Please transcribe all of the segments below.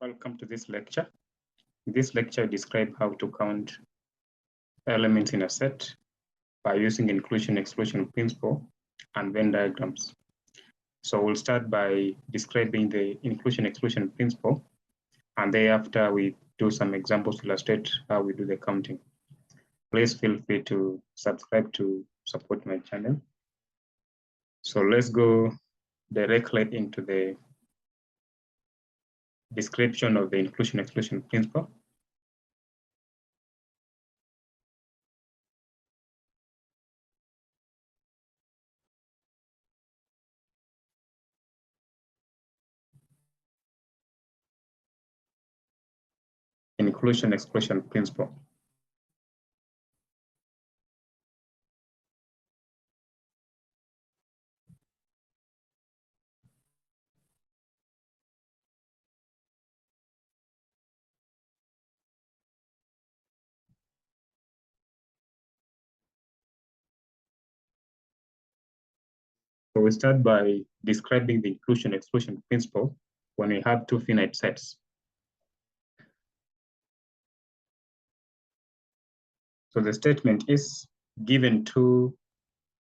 Welcome to this lecture. In this lecture, I describe how to count elements in a set by using inclusion-exclusion principle and Venn diagrams. So we'll start by describing the inclusion-exclusion principle, and thereafter we do some examples to illustrate how we do the counting. Please feel free to subscribe to support my channel. So let's go directly into the description of the inclusion-exclusion principle. Inclusion-exclusion principle. So we start by describing the inclusion-exclusion principle when we have two finite sets. So the statement is, given two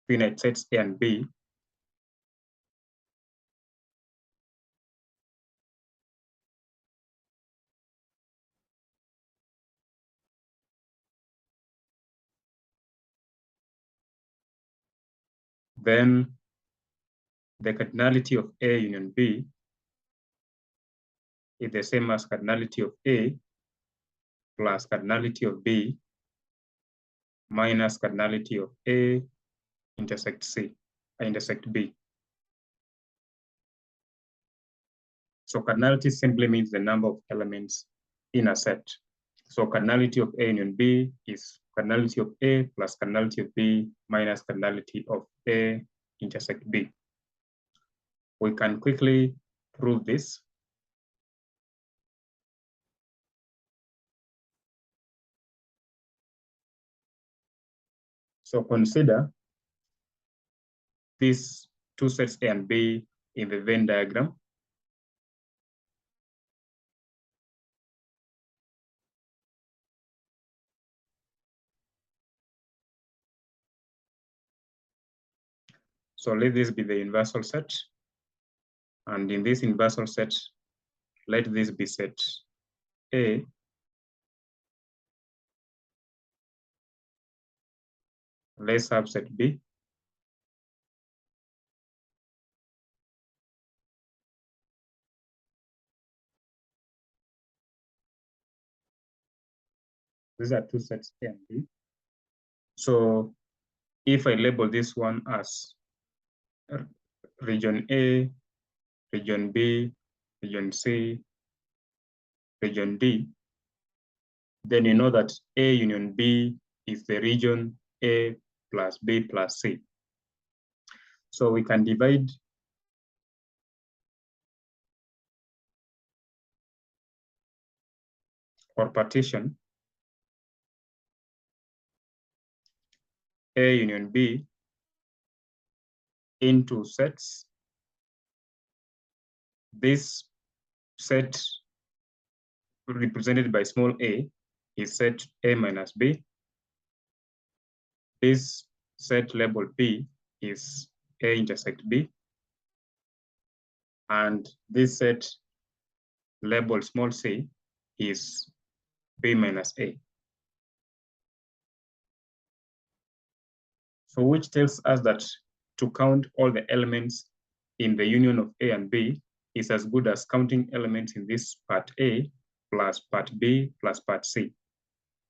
finite sets A and B, then the cardinality of A union B is the same as cardinality of A plus cardinality of B minus cardinality of A intersect C, intersect B. So cardinality simply means the number of elements in a set. So cardinality of A union B is cardinality of A plus cardinality of B minus cardinality of A intersect B. We can quickly prove this. So consider these two sets A and B in the Venn diagram. So let this be the universal set. And in this universal set, let this be set A. Let's have set B. These are two sets A and B. So if I label this one as region A, region B, region C, region D, then you know that A union B is the region A plus B plus C. So we can divide or partition A union B into sets. This set represented by small a is set A minus B. This set labeled B is A intersect B. And this set labeled small c is B minus A. So which tells us that to count all the elements in the union of A and B is as good as counting elements in this part A plus part B plus part C.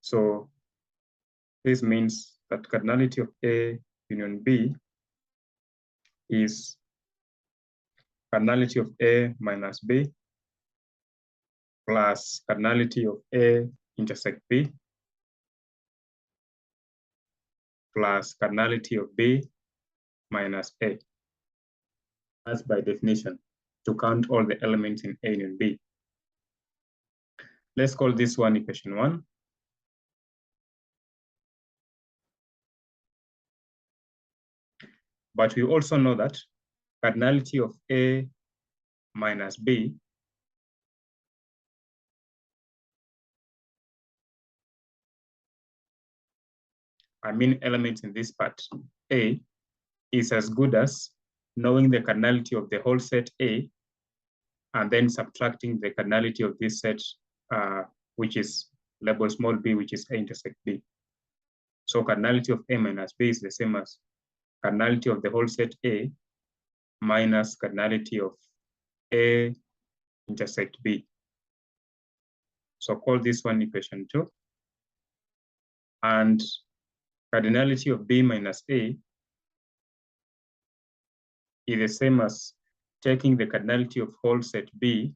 So this means that cardinality of A union B is cardinality of A minus B plus cardinality of A intersect B plus cardinality of B minus A. That's by definition to count all the elements in A and B. Let's call this one equation 1. But we also know that cardinality of A minus B elements in this part A, is as good as knowing the cardinality of the whole set A and then subtracting the cardinality of this set, which is labeled small b, which is A intersect B. So cardinality of A minus B is the same as cardinality of the whole set A minus cardinality of A intersect B. So call this one equation 2. And cardinality of B minus A is the same as taking the cardinality of whole set B,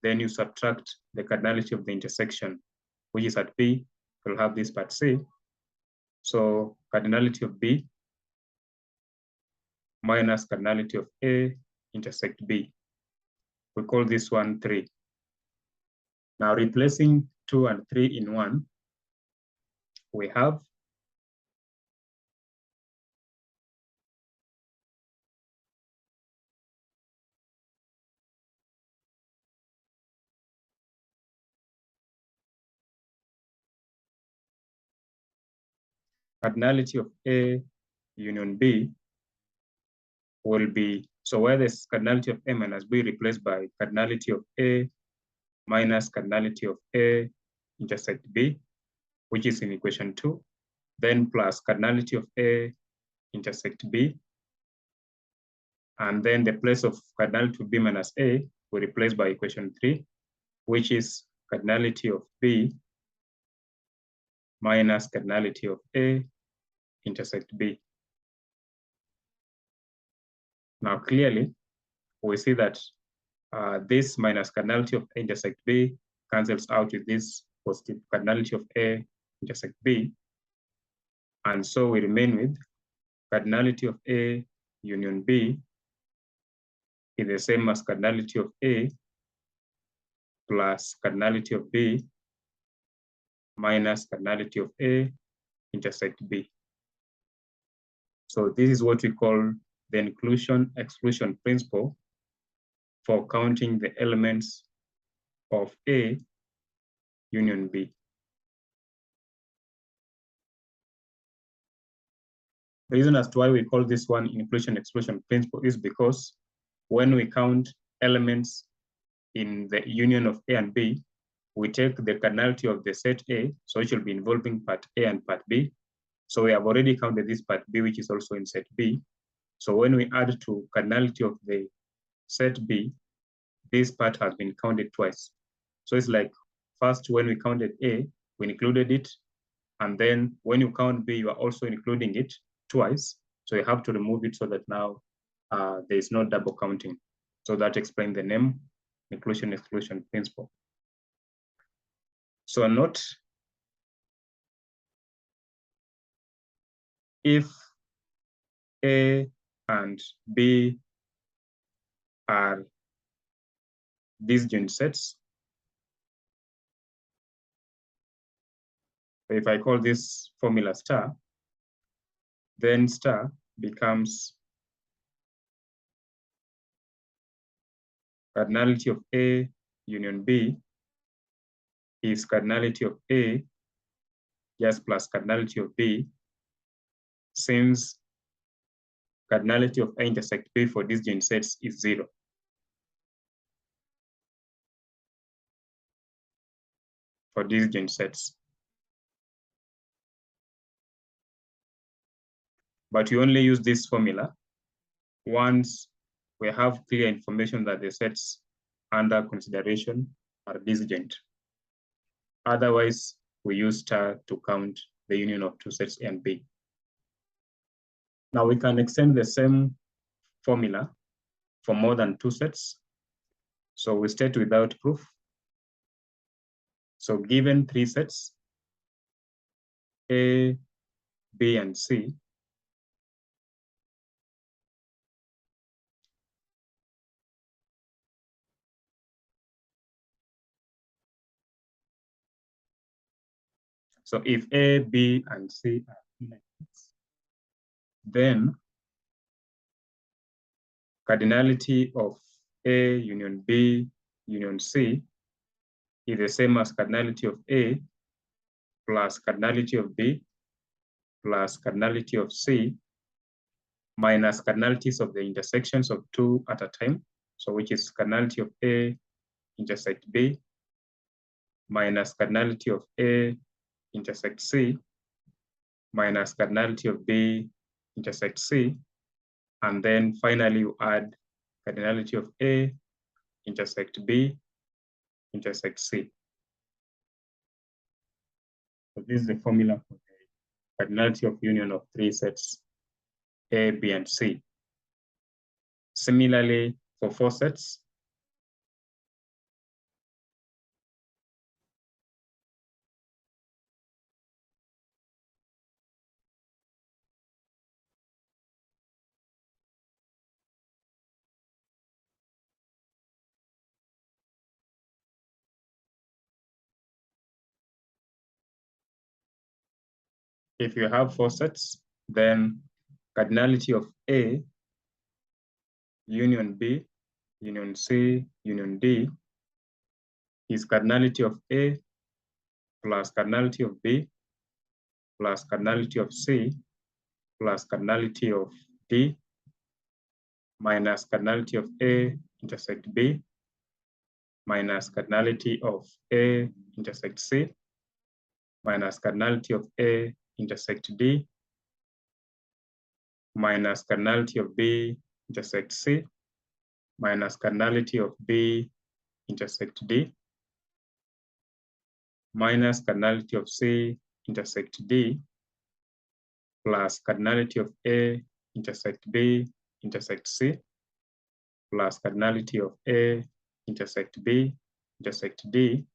then you subtract the cardinality of the intersection, which is at B. We'll have this part C. So cardinality of B minus cardinality of A intersect B. We call this one 3. Now replacing 2 and 3 in 1, we have cardinality of A union B will be, so where this cardinality of A minus B replaced by cardinality of A minus cardinality of A intersect B, which is in equation 2, then plus cardinality of A intersect B, and then the place of cardinality of B minus A will replace by equation 3, which is cardinality of B minus cardinality of A intersect B. Now clearly, we see that this minus cardinality of A intersect B cancels out with this positive cardinality of A intersect B. And so we remain with cardinality of A union B is the same as cardinality of A plus cardinality of B minus cardinality of A intersect B. So this is what we call the inclusion-exclusion principle for counting the elements of A union B. The reason as to why we call this one inclusion-exclusion principle is because when we count elements in the union of A and B, we take the cardinality of the set A, so it should be involving part A and part B. So we have already counted this part B, which is also in set B. So when we add to cardinality of the set B, this part has been counted twice. So it's like first when we counted A, we included it. And then when you count B, you are also including it twice. So you have to remove it so that now there is no double counting. So that explains the name inclusion-exclusion principle. So note, if A and B are disjoint sets, if I call this formula star, then star becomes cardinality of A union B is cardinality of A just plus cardinality of B, since cardinality of A intersect B for disjoint sets is 0. For disjoint sets. But we only use this formula once we have clear information that the sets under consideration are disjoint. Otherwise, we use star to count the union of two sets A and B. Now we can extend the same formula for more than two sets. So we state without proof. So given 3 sets, A, B, and C, so if A, B, and C are elements, then cardinality of A union B union C is the same as cardinality of A plus cardinality of B plus cardinality of C minus cardinalities of the intersections of two at a time. So which is cardinality of A intersect B minus cardinality of A intersect C minus cardinality of B intersect C. And then finally you add cardinality of A intersect B intersect C. So this is the formula for the cardinality of union of three sets A, B, and C. Similarly, for four sets, if you have four sets, then cardinality of A, union B, union C, union D is cardinality of A plus cardinality of B plus cardinality of C plus cardinality of D minus cardinality of A intersect B minus cardinality of A intersect C minus cardinality of A intersect D minus cardinality of B intersect C minus cardinality of B intersect D minus cardinality of C intersect D plus cardinality of A intersect B intersect C plus cardinality of A intersect B intersect D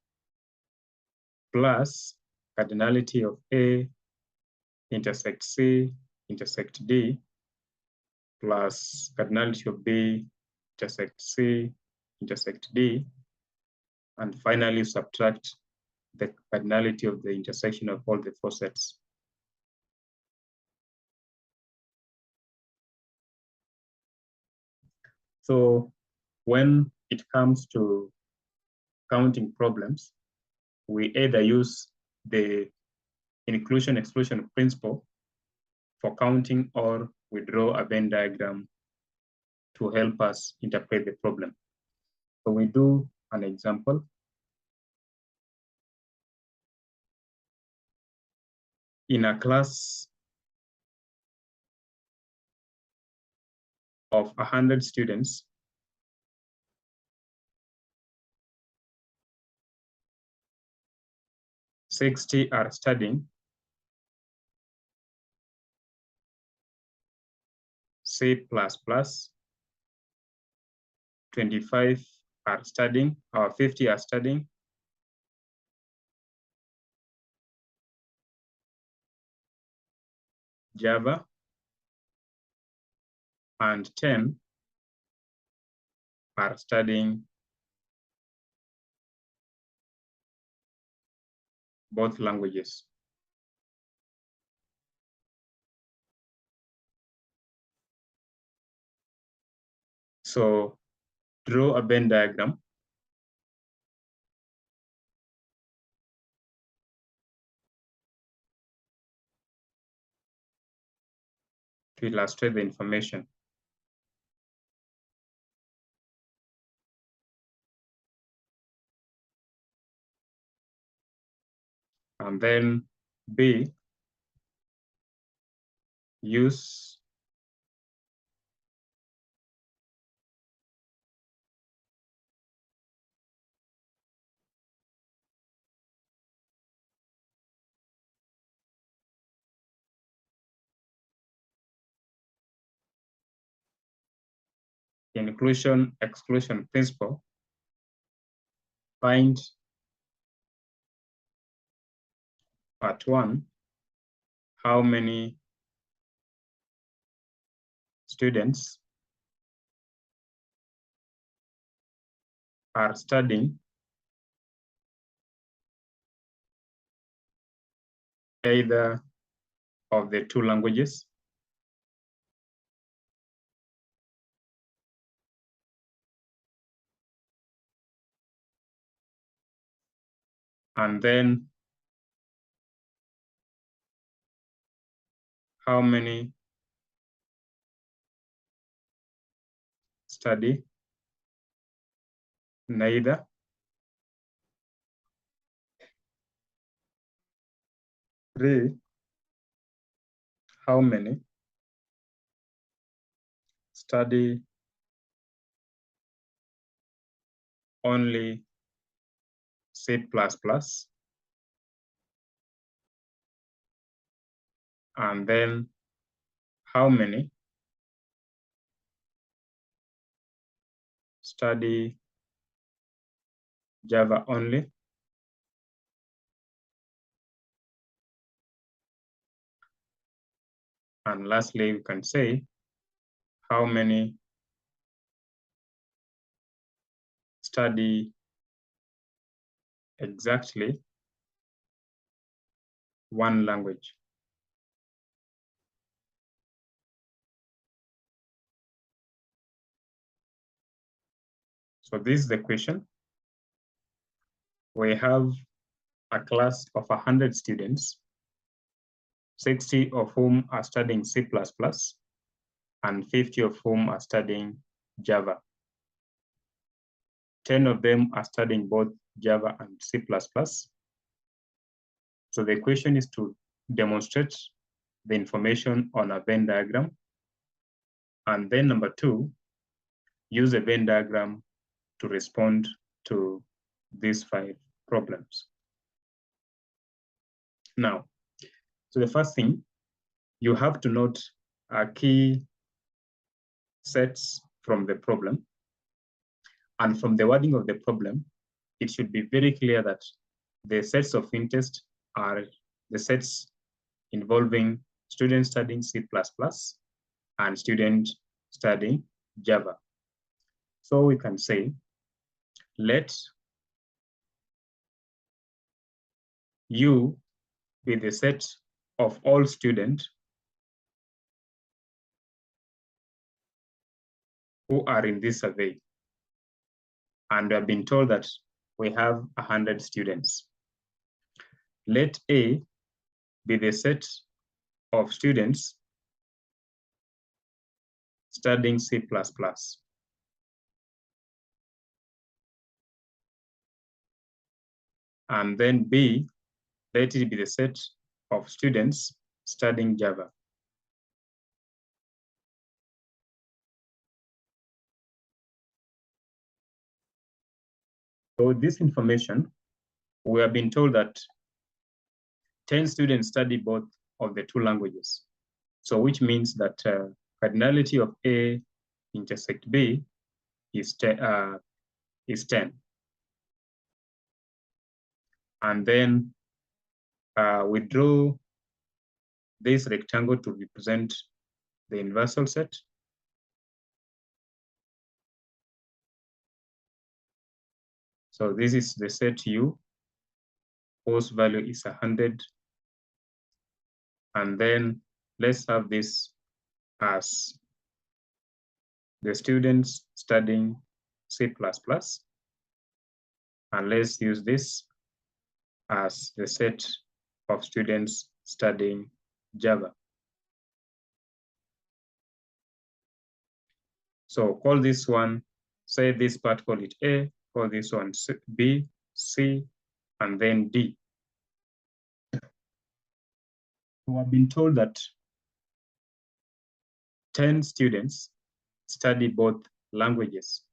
plus cardinality of A intersect C intersect D plus cardinality of B intersect C intersect D, and finally subtract the cardinality of the intersection of all the four sets. So when it comes to counting problems, we either use the inclusion-exclusion principle for counting, or we draw a Venn diagram to help us interpret the problem. So we do an example. In a class of 100 students, 60 are studying C++, 25 are studying, or 50 are studying Java, and 10 are studying both languages. So draw a Venn diagram to illustrate the information. And then B, use inclusion-exclusion principle. Find part 1, how many students are studying either of the two languages. And then how many study neither? 3, how many study only C++? And then how many study Java only? And lastly, we can say how many study exactly one language. So this is the question. We have a class of 100 students, 60 of whom are studying C++, and 50 of whom are studying Java. 10 of them are studying both Java and C++. So the question is to demonstrate the information on a Venn diagram. And then number 2, use a Venn diagram to respond to these 5 problems. Now, so the first thing, you have to note key sets from the problem. And from the wording of the problem, it should be very clear that the sets of interest are the sets involving students studying C++ and students studying Java. So we can say, let U be the set of all students who are in this survey. And we have been told that we have 100 students. Let A be the set of students studying C++. And then B, let it be the set of students studying Java. So this information, we have been told that 10 students study both of the 2 languages. So which means that cardinality of A intersect B is 10. And then we draw this rectangle to represent the universal set. So this is the set U, whose value is 100. And then let's have this as the students studying C++. And let's use this as the set of students studying Java. So call this one, say this part, call it A, call this one B, C, and then D. We have been told that 10 students study both languages.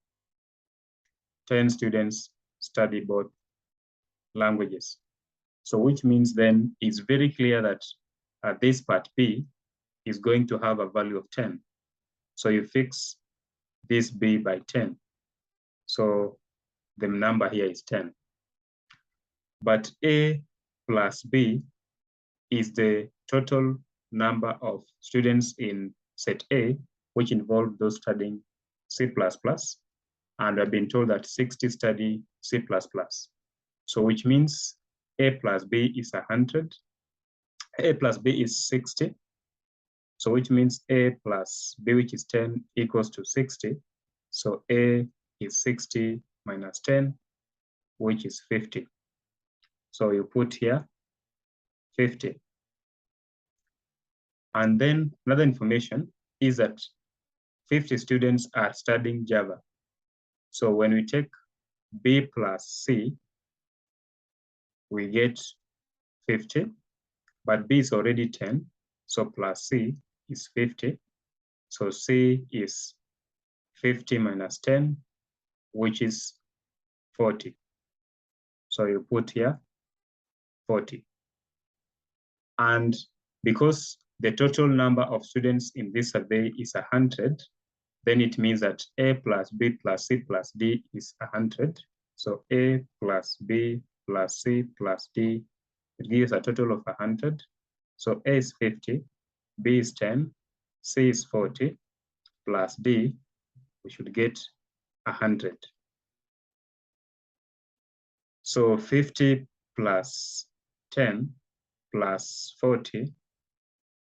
10 students study both languages. So which means then it's very clear that this part B is going to have a value of 10. So you fix this B by 10. So the number here is 10. But A plus B is the total number of students in set A, which involve those studying C++, and I've been told that 60 study C++. So which means A plus B is 100, A plus B is 60. So which means A plus B, which is 10, equals to 60. So A is 60 minus 10, which is 50. So you put here 50. And then another information is that 50 students are studying Java. So when we take B plus C, we get 50, but B is already 10, so plus C is 50. So C is 50 minus 10, which is 40. So you put here 40. And because the total number of students in this survey is 100, then it means that A plus B plus C plus D is 100. So A plus B plus C plus D, it gives a total of 100. So A is 50, B is 10, C is 40, plus D, we should get 100. So 50 plus 10 plus 40,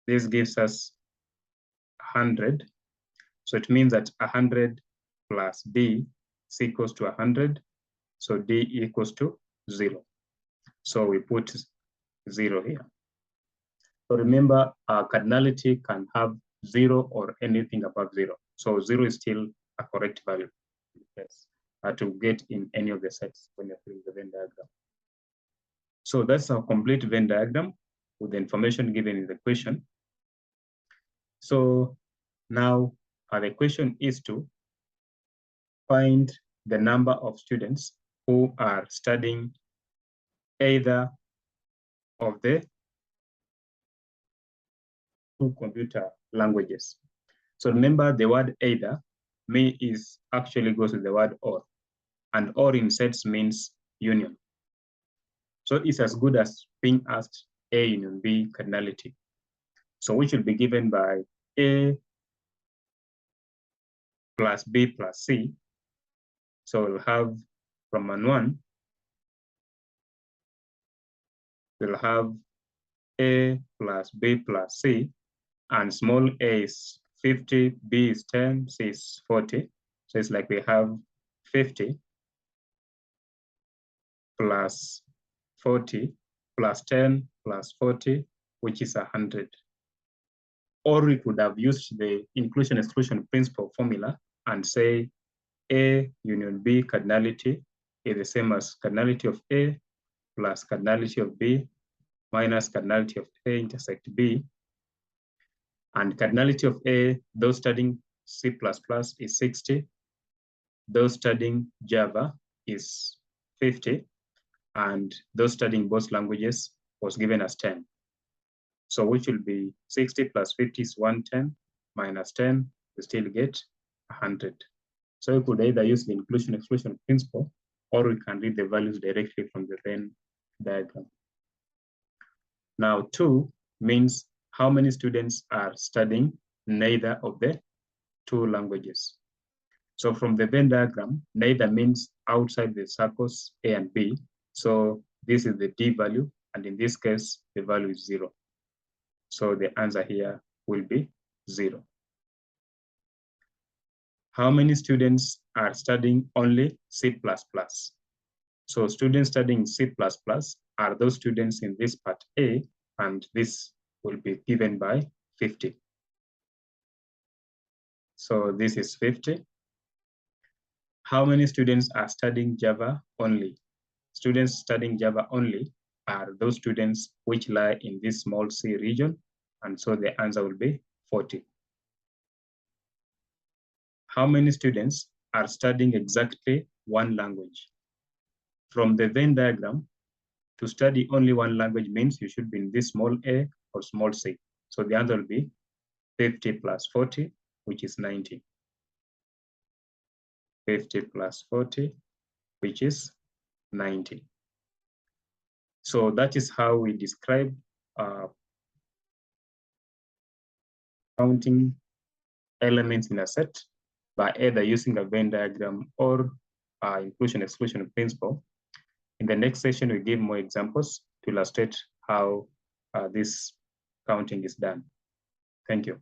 this gives us 100. So it means that 100 plus D is equals to 100. So D equals to 0. So we put 0 here. So remember, cardinality can have 0 or anything above 0. So 0 is still a correct value to get in any of the sets when you're filling the Venn diagram. So that's our complete Venn diagram with the information given in the question. So now the question is to find the number of students who are studying either of the two computer languages. So remember, the word either is actually goes with the word or, and or in sets means union. So it's as good as being asked A union B cardinality. So which will be given by A plus B plus C. So we'll have from one, we'll have A plus B plus C, and small a is 50, B is 10, C is 40. So it's like we have 50 plus 40 plus 10 plus 40, which is 100. Or we could have used the inclusion-exclusion principle formula and say A union B cardinality is the same as cardinality of A plus cardinality of B minus cardinality of A intersect B. And cardinality of A, those studying C++ is 60. Those studying Java is 50. And those studying both languages was given as 10. So which will be 60 plus 50 is 110 minus 10, we still get 100. So we could either use the inclusion-exclusion principle, or we can read the values directly from the Venn diagram. Now 2 means how many students are studying neither of the two languages. So from the Venn diagram, neither means outside the circles A and B. So this is the D value, and in this case, the value is 0. So the answer here will be 0. How many students are studying only C++? So students studying C++ are those students in this part A, and this will be given by 50. So this is 50. How many students are studying Java only? Students studying Java only are those students which lie in this small C region, and so the answer will be 40. How many students are studying exactly one language? From the Venn diagram, to study only one language means you should be in this small a or small c. So the answer will be 50 plus 40, which is 90. 50 plus 40, which is 90. So that is how we describe counting elements in a set by either using a Venn diagram or inclusion-exclusion principle. In the next session, we give more examples to illustrate how this counting is done. Thank you.